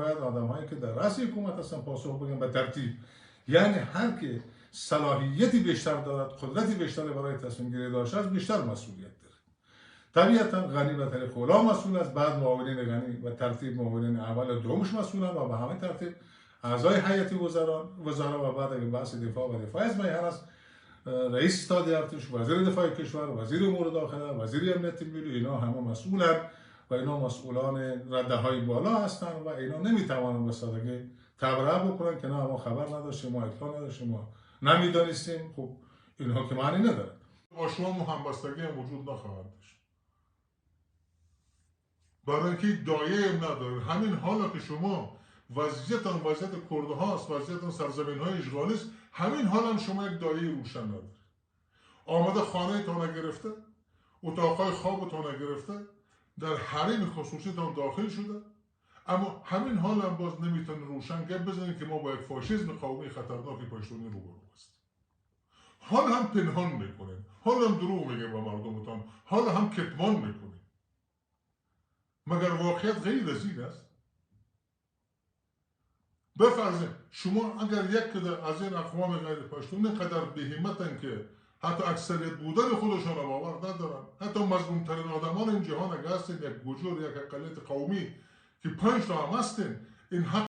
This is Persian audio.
باید آدم‌هایی که در رأس حکومت هستن پاسخ بدن به ترتیب. یعنی هر که صلاحیتی بیشتر دارد، قدرتی بیشتر برای تصمیم گیری داشته است، بیشتر مسئولیت داره. طبیعتا غنی به طریق اولا مسئول است، بعد معاونین غنی و ترتیب معاونین اول دومش مسئولند و به همه ترتیب اعضای هیئت وزرا و بعد اگه بحث دفاع و دفاع از میهن است، رئیس ستاد ارتش، وزیر دفاع کشور، وزیر امور داخله، وزیر امنیت ملی، اینا همه مسئولند و اینا مسئولان رده های بالا هستند و اینا نمیتوانند به سادگی تبرئه بکنن که نه ما خبر نداشتیم، ما اطلاع نداشتیم، ما نمیدانستیم. خب اینها که معنی نداره. با شما همبستگی هم وجود نخواهد داشت، برای اینکه دایه هم نداره. همین حالا که شما وضعیت کرده هاست، وضعیت سرزمین های اشغالی است، همین حال هم شما یک دایه روشن ندارید. آمده خانه تان گرفته، اتاقهای خواب تان گرفته، در حریم خصوصی تان داخل شده، اما همین حال هم باز نمیتونه روشن گپ بزنید که ما با یک فاشیسم قومی خطرناکی پشتونی روبرو هستیم. حال هم پنهان میکنید، حال هم دروغ میگه به مردمتان، حال هم کتمان میکنید. مگر واقعیت غیر از این است؟ بفرضید شما اگر یک از این اقوام غیر پشتون اینقدر بهیمتن که حتی اکثریت بودن خودشان را باور ندارن، حتی مظلوم ترین آدمان این جهان اگر هستین، یک گوجور، یک اقلیت قومی که 5 تا هم هستین، این حق